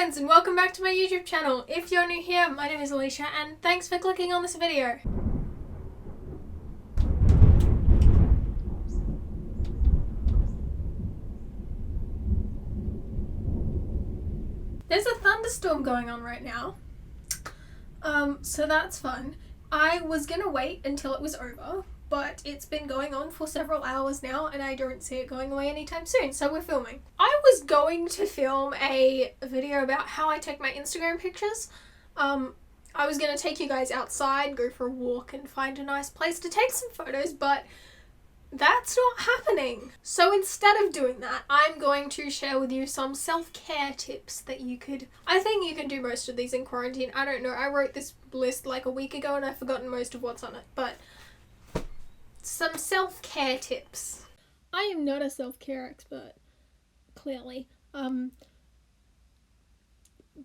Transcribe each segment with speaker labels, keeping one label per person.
Speaker 1: friends, and welcome back to my YouTube channel. If you're new here, my name is Alicia and thanks for clicking on this video. There's a thunderstorm going on right now, so that's fun. I was gonna wait until it was over, but it's been going on for several hours now and I don't see it going away anytime soon, so we're filming. I was going to film a video about how I take my Instagram pictures. I was gonna take you guys outside, go for a walk and find a nice place to take some photos, but that's not happening. So instead of doing that, I'm going to share with you some self-care tips that I think you can do most of these in quarantine. I don't know, I wrote this list like a week ago and I've forgotten most of what's on it, but some self-care tips. I am not a self-care expert, clearly,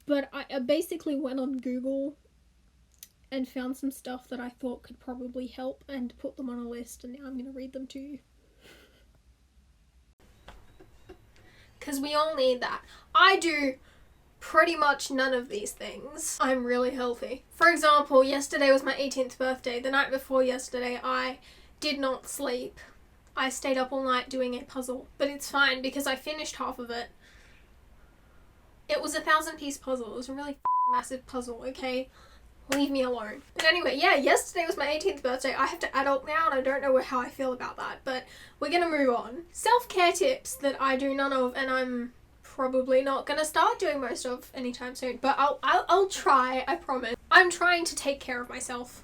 Speaker 1: but I basically went on Google and found some stuff that I thought could probably help and put them on a list, and now I'm going to read them to you. Because we all need that. I do pretty much none of these things. I'm really healthy. For example, yesterday was my 18th birthday. The night before yesterday, I did not sleep. I stayed up all night doing a puzzle, but it's fine because I finished half of it. It was a 1,000-piece puzzle. It was a really massive puzzle, okay? Leave me alone. But anyway, yeah, yesterday was my 18th birthday. I have to adult now and I don't know how I feel about that, but we're gonna move on. Self-care tips that I do none of and I'm probably not gonna start doing most of anytime soon, but I'll try, I promise. I'm trying to take care of myself.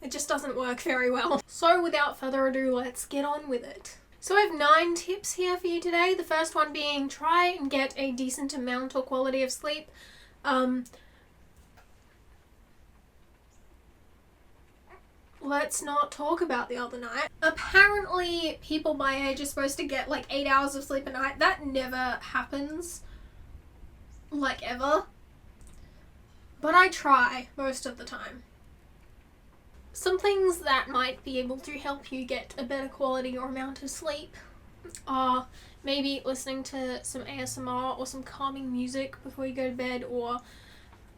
Speaker 1: It just doesn't work very well. So without further ado, let's get on with it. So I have 9 tips here for you today. The first one being try and get a decent amount or quality of sleep. Let's not talk about the other night. Apparently people my age are supposed to get like 8 hours of sleep a night. That never happens, like ever. But I try most of the time. Some things that might be able to help you get a better quality or amount of sleep are maybe listening to some ASMR or some calming music before you go to bed, or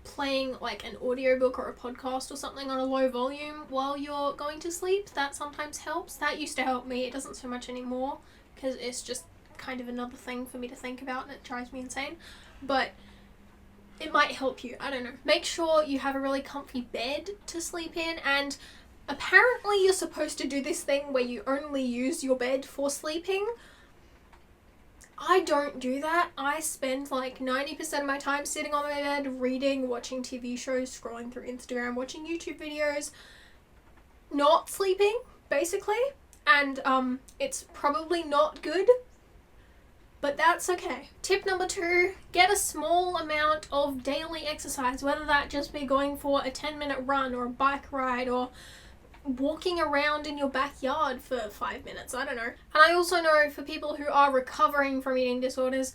Speaker 1: playing like an audiobook or a podcast or something on a low volume while you're going to sleep. That sometimes helps. That used to help me. It doesn't so much anymore because it's just kind of another thing for me to think about and it drives me insane. But it might help you. I don't know. Make sure you have a really comfy bed to sleep in, and apparently you're supposed to do this thing where you only use your bed for sleeping. I don't do that. I spend like 90% of my time sitting on my bed, reading, watching TV shows, scrolling through Instagram, watching YouTube videos, not sleeping, basically. And it's probably not good, but that's okay. Tip number 2, get a small amount of daily exercise, whether that just be going for a 10-minute run or a bike ride or walking around in your backyard for 5 minutes, I don't know. And I also know for people who are recovering from eating disorders,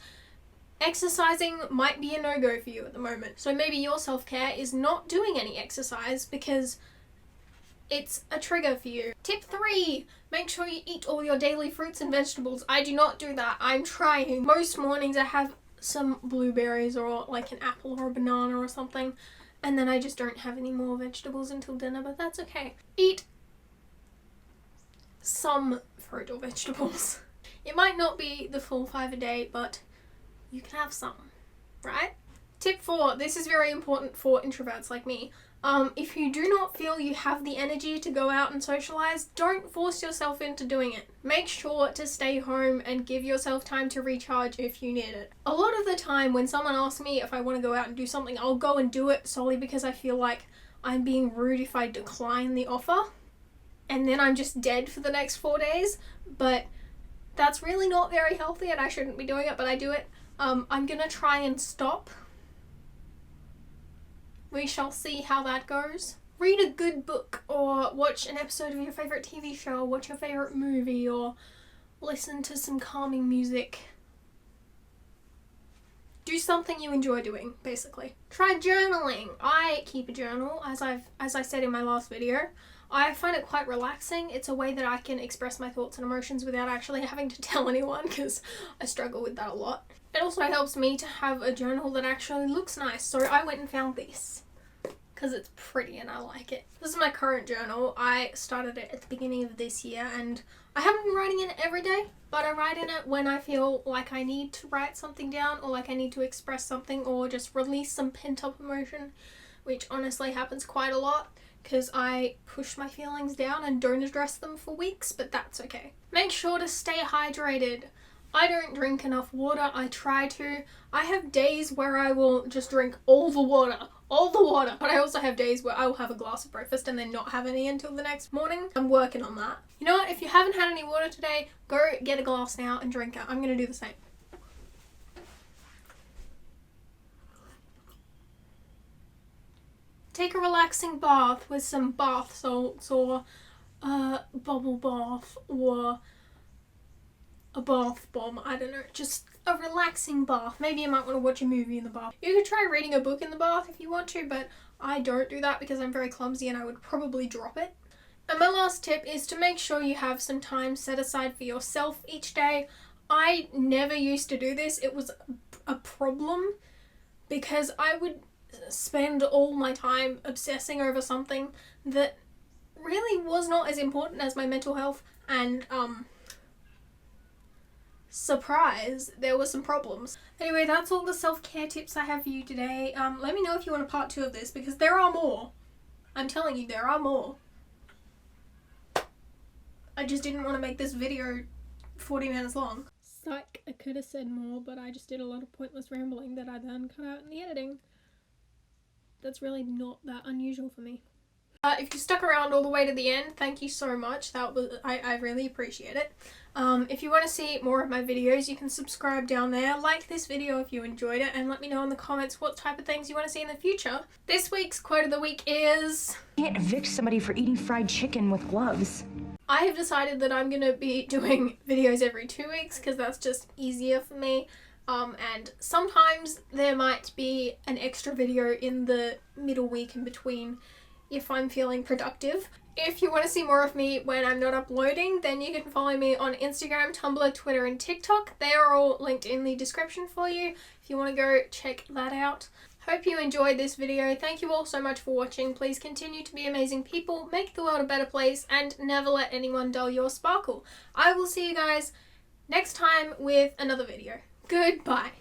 Speaker 1: exercising might be a no-go for you at the moment. So maybe your self-care is not doing any exercise because it's a trigger for you. Tip 3, make sure you eat all your daily fruits and vegetables. I do not do that. I'm trying. Most mornings I have some blueberries or like an apple or a banana or something, and then I just don't have any more vegetables until dinner, but that's okay. Eat some fruit or vegetables. It might not be the full 5 a day, but you can have some, right? Tip 4, this is very important for introverts like me. If you do not feel you have the energy to go out and socialize, don't force yourself into doing it. Make sure to stay home and give yourself time to recharge if you need it. A lot of the time when someone asks me if I want to go out and do something, I'll go and do it solely because I feel like I'm being rude if I decline the offer. And then I'm just dead for the next 4 days. But that's really not very healthy and I shouldn't be doing it, but I do it. I'm gonna try and stop. We shall see how that goes. Read a good book or watch an episode of your favourite TV show, or watch your favourite movie, or listen to some calming music. Do something you enjoy doing, basically. Try journaling. I keep a journal, as I said in my last video. I find it quite relaxing. It's a way that I can express my thoughts and emotions without actually having to tell anyone, because I struggle with that a lot. It also helps me to have a journal that actually looks nice, so I went and found this because it's pretty and I like it. This is my current journal. I started it at the beginning of this year and I haven't been writing in it every day, but I write in it when I feel like I need to write something down or like I need to express something or just release some pent-up emotion, which honestly happens quite a lot because I push my feelings down and don't address them for weeks, but that's okay. Make sure to stay hydrated. I don't drink enough water. I try to. I have days where I will just drink all the water. But I also have days where I will have a glass of breakfast and then not have any until the next morning. I'm working on that. You know what? If you haven't had any water today, go get a glass now and drink it. I'm going to do the same. Take a relaxing bath with some bath salts or bubble bath or a bath bomb, I don't know, just a relaxing bath. Maybe you might want to watch a movie in the bath. You could try reading a book in the bath if you want to, but I don't do that because I'm very clumsy and I would probably drop it. And my last tip is to make sure you have some time set aside for yourself each day. I never used to do this. It was a problem because I would spend all my time obsessing over something that really was not as important as my mental health, and surprise, there were some problems. Anyway, that's all the self-care tips I have for you today. Let me know if you want a part 2 of this because there are more. I'm telling you, there are more. I just didn't want to make this video 40 minutes long. Psych, I could have said more, but I just did a lot of pointless rambling that I then cut out in the editing. That's really not that unusual for me. If you stuck around all the way to the end, thank you so much. I really appreciate it. If you want to see more of my videos, you can subscribe down there. Like this video if you enjoyed it, and let me know in the comments what type of things you want to see in the future. This week's quote of the week is...
Speaker 2: You can't evict somebody for eating fried chicken with gloves.
Speaker 1: I have decided that I'm going to be doing videos every 2 weeks because that's just easier for me. And sometimes there might be an extra video in the middle week in between if I'm feeling productive. If you want to see more of me when I'm not uploading, then you can follow me on Instagram, Tumblr, Twitter, and TikTok. They are all linked in the description for you if you want to go check that out. Hope you enjoyed this video. Thank you all so much for watching. Please continue to be amazing people, make the world a better place, and never let anyone dull your sparkle. I will see you guys next time with another video. Goodbye.